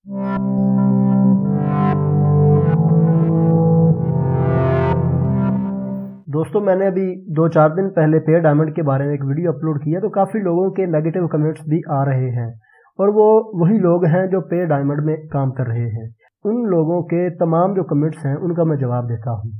दोस्तों, मैंने अभी 2-4 दिन पहले पे डायमंड के बारे में एक वीडियो अपलोड किया, तो काफ़ी लोगों के नेगेटिव कमेंट्स भी आ रहे हैं, और वो वही लोग हैं जो पे डायमंड में काम कर रहे हैं। उन लोगों के तमाम जो कमेंट्स हैं उनका मैं जवाब देता हूँ।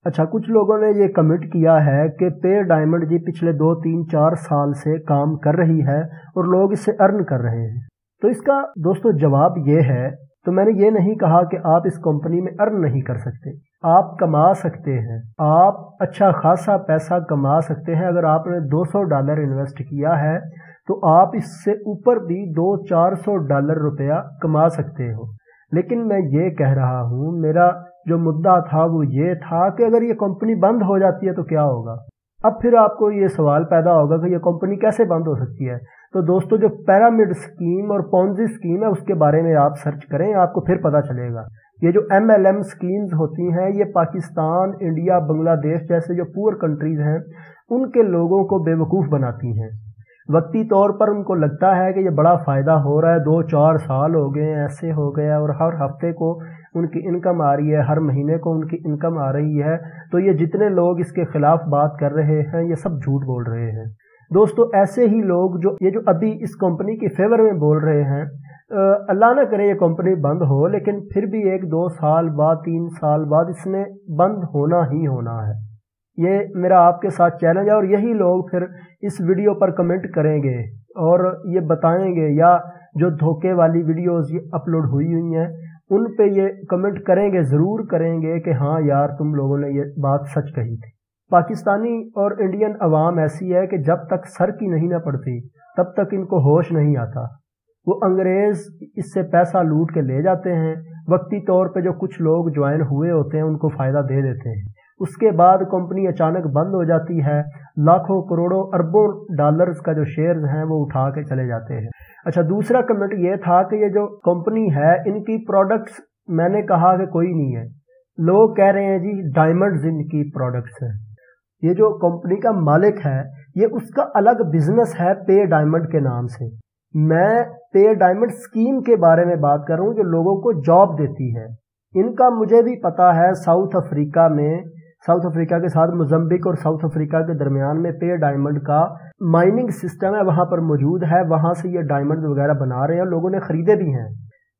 अच्छा, कुछ लोगों ने ये कमेंट किया है कि पे डायमंड जी पिछले 2-3-4 साल से काम कर रही है और लोग इससे अर्न कर रहे हैं। तो इसका दोस्तों जवाब ये है, तो मैंने ये नहीं कहा कि आप इस कंपनी में अर्न नहीं कर सकते, आप कमा सकते हैं, आप अच्छा खासा पैसा कमा सकते हैं। अगर आपने $200 इन्वेस्ट किया है तो आप इससे ऊपर भी $200-400 रुपया कमा सकते हो। लेकिन मैं ये कह रहा हूँ, मेरा जो मुद्दा था वो ये था कि अगर ये कंपनी बंद हो जाती है तो क्या होगा। अब फिर आपको ये सवाल पैदा होगा कि ये कंपनी कैसे बंद हो सकती है। तो दोस्तों, जो पिरामिड स्कीम और पॉन्जी स्कीम है उसके बारे में आप सर्च करें, आपको फिर पता चलेगा। ये जो MLM स्कीम्स होती हैं, ये पाकिस्तान, इंडिया, बांग्लादेश जैसे जो पुअर कंट्रीज हैं उनके लोगों को बेवकूफ़ बनाती हैं। वक्ती तौर पर उनको लगता है कि ये बड़ा फ़ायदा हो रहा है, 2-4 साल हो गए ऐसे हो गया, और हर हफ्ते को उनकी इनकम आ रही है, हर महीने को उनकी इनकम आ रही है। तो ये जितने लोग इसके ख़िलाफ़ बात कर रहे हैं ये सब झूठ बोल रहे हैं। दोस्तों, ऐसे ही लोग जो अभी इस कंपनी के फेवर में बोल रहे हैं, अल्लाह ना करे ये कंपनी बंद हो, लेकिन फिर भी 1-2 साल बाद, 3 साल बाद इसने बंद होना ही होना है। ये मेरा आपके साथ चैलेंज है। और यही लोग फिर इस वीडियो पर कमेंट करेंगे और ये बताएंगे, या जो धोखे वाली वीडियोस ये अपलोड हुई हैं उन पे ये कमेंट करेंगे, ज़रूर करेंगे कि हाँ यार तुम लोगों ने ये बात सच कही थी। पाकिस्तानी और इंडियन अवाम ऐसी है कि जब तक सर की नहीं ना पड़ती तब तक इनको होश नहीं आता। वो अंग्रेज़ इससे पैसा लूट के ले जाते हैं, वक्ती तौर पे जो कुछ लोग ज्वाइन हुए होते हैं उनको फ़ायदा दे देते हैं। उसके बाद कंपनी अचानक बंद हो जाती है, लाखों करोड़ों अरबों डॉलर्स का जो शेयर्स हैं वो उठा के चले जाते हैं। अच्छा, दूसरा कमेंट ये था कि ये जो कंपनी है इनकी प्रोडक्ट्स, मैंने कहा कि कोई नहीं है। लोग कह रहे हैं जी डायमंड्स इनकी प्रोडक्ट्स हैं। ये जो कंपनी का मालिक है ये उसका अलग बिजनेस है पे डायमंड के नाम से। मैं पे डायमंड स्कीम के बारे में बात कर रहा हूँ जो लोगों को जॉब देती है। इनका मुझे भी पता है, साउथ अफ्रीका के साथ मोज़म्बिक और साउथ अफ्रीका के दरमियान में पे डायमंड का माइनिंग सिस्टम है, वहाँ पर मौजूद है, वहाँ से ये डायमंड वगैरह बना रहे हैं, लोगों ने ख़रीदे भी हैं।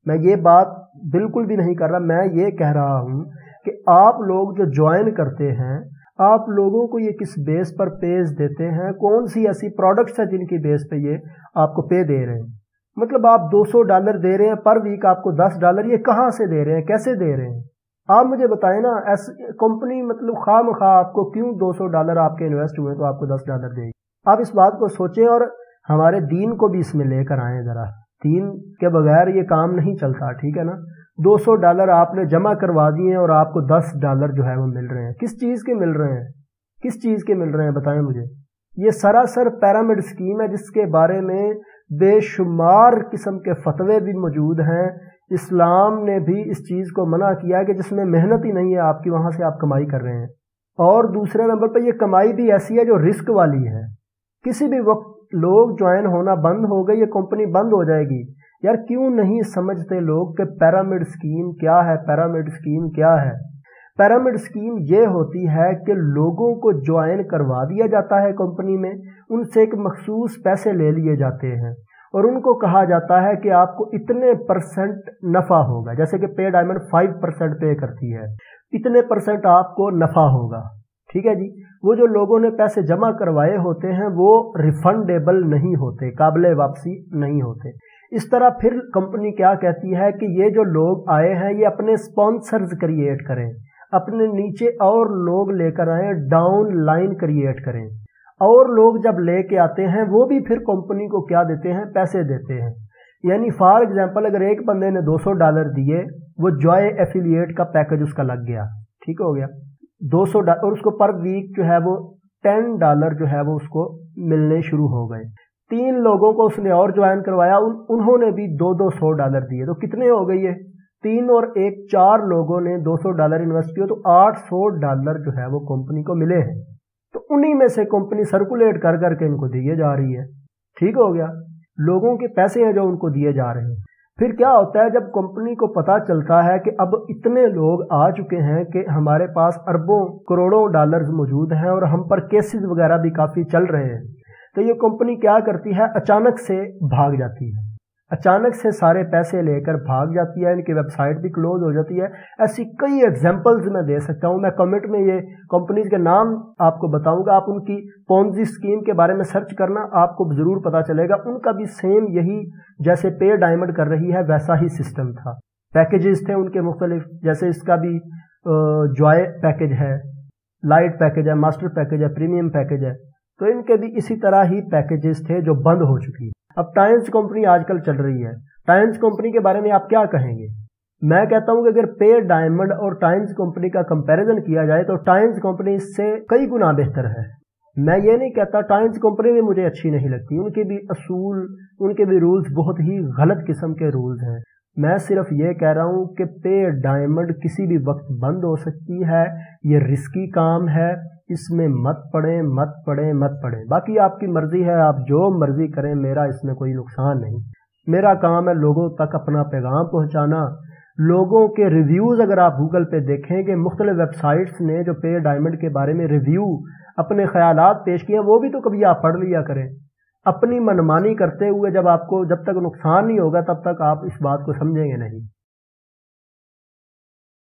मैं ये बात बिल्कुल भी नहीं कर रहा, मैं ये कह रहा हूँ कि आप लोग जो ज्वाइन करते हैं, आप लोगों को ये किस बेस पर पेज देते हैं, कौन सी ऐसी प्रोडक्ट्स है जिनकी बेस पे ये आपको पे दे रहे हैं। मतलब आप $200 दे रहे हैं पर वीक, आपको $10 ये कहाँ से दे रहे हैं, कैसे दे रहे हैं, आप मुझे बताएं ना। ऐसी कंपनी मतलब खामखा आपको क्यों $200 आपके इन्वेस्ट हुए तो आपको $10 देगी। आप इस बात को सोचें और हमारे दीन को भी इसमें लेकर आएँ ज़रा। दीन के बगैर ये काम नहीं चलता, ठीक है ना। $200 आपने जमा करवा दिए और आपको $10 जो है वो मिल रहे हैं। किस चीज़ के मिल रहे हैं, किस चीज़ के मिल रहे हैं बताएं मुझे। ये सरासर पिरामिड स्कीम है जिसके बारे में बेशुमार किस्म के फतवे भी मौजूद हैं। इस्लाम ने भी इस चीज़ को मना किया है कि जिसमें मेहनत ही नहीं है आपकी, वहाँ से आप कमाई कर रहे हैं। और दूसरे नंबर पर ये कमाई भी ऐसी है जो रिस्क वाली है। किसी भी वक्त लोग ज्वाइन होना बंद हो गई, ये कंपनी बंद हो जाएगी। यार क्यों नहीं समझते लोग कि पिरामिड स्कीम क्या है, पिरामिड स्कीम क्या है। पिरामिड स्कीम ये होती है कि लोगों को ज्वाइन करवा दिया जाता है कंपनी में, उनसे एक मखसूस पैसे ले लिए जाते हैं और उनको कहा जाता है कि आपको इतने % नफ़ा होगा। जैसे कि पे डायमंड 5% पे करती है, इतने % आपको नफ़ा होगा, ठीक है जी। वो जो लोगों ने पैसे जमा करवाए होते हैं वो रिफंडेबल नहीं होते, काबिल वापसी नहीं होते। इस तरह फिर कंपनी क्या कहती है कि ये जो लोग आए हैं ये अपने स्पॉन्सर्स क्रिएट करें, अपने नीचे और लोग लेकर आए, डाउन लाइन क्रिएट करें। और लोग जब लेके आते हैं वो भी फिर कंपनी को क्या देते हैं, पैसे देते हैं। यानी फॉर एग्जांपल अगर एक बंदे ने $200 दिए, वो जॉय एफिलिएट का पैकेज उसका लग गया, ठीक हो गया $200, और उसको पर वीक जो है वो $10 जो है वो उसको मिलने शुरू हो गए। 3 लोगों को उसने और ज्वाइन करवाया, उन्होंने भी $200 दिए, तो कितने हो गए ये 3 और 1 4 लोगों ने $200 इन्वेस्ट किया, तो $800 जो है वो कंपनी को मिले हैं। तो उन्हीं में से कंपनी सर्कुलेट कर करके इनको दिए जा रही है, ठीक हो गया। लोगों के पैसे हैं जो उनको दिए जा रहे हैं। फिर क्या होता है जब कंपनी को पता चलता है कि अब इतने लोग आ चुके हैं कि हमारे पास अरबों करोड़ों डॉलर्स मौजूद हैं और हम पर केसेस वगैरह भी काफ़ी चल रहे हैं, तो ये कंपनी क्या करती है, अचानक से भाग जाती है, अचानक से सारे पैसे लेकर भाग जाती है, इनकी वेबसाइट भी क्लोज हो जाती है। ऐसी कई एग्जांपल्स मैं दे सकता हूँ, मैं कमेंट में ये कंपनीज के नाम आपको बताऊंगा, आप उनकी पोंजी स्कीम के बारे में सर्च करना, आपको जरूर पता चलेगा। उनका भी सेम यही, जैसे पे डायमंड कर रही है वैसा ही सिस्टम था। पैकेजेस थे उनके मुख्तलिफ, जैसे इसका भी जॉय पैकेज है, लाइट पैकेज है, मास्टर पैकेज है, प्रीमियम पैकेज है, तो इनके भी इसी तरह ही पैकेजेस थे जो बंद हो चुकी है। अब टाइम्स कंपनी आजकल चल रही है, टाइम्स कंपनी के बारे में आप क्या कहेंगे? मैं कहता हूं कि अगर पे डायमंड और टाइम्स कंपनी का कंपैरिजन किया जाए तो टाइम्स कंपनी इससे कई गुना बेहतर है। मैं ये नहीं कहता टाइम्स कंपनी भी मुझे अच्छी नहीं लगती, उनके भी असूल, उनके भी रूल्स बहुत ही गलत किस्म के रूल्स हैं। मैं सिर्फ ये कह रहा हूं कि पे डायमंड किसी भी वक्त बंद हो सकती है, ये रिस्की काम है, इसमें मत पड़े मत पड़े मत पड़े। बाकी आपकी मर्जी है, आप जो मर्जी करें, मेरा इसमें कोई नुकसान नहीं। मेरा काम है लोगों तक अपना पैगाम पहुंचाना। लोगों के रिव्यूज अगर आप गूगल पे देखें कि मुख्तलिफ वेबसाइट्स ने जो पे डायमंड के बारे में रिव्यू अपने ख्यालात पेश किए, वो भी तो कभी आप पढ़ लिया करें। अपनी मनमानी करते हुए जब तक नुकसान नहीं होगा तब तक आप इस बात को समझेंगे नहीं।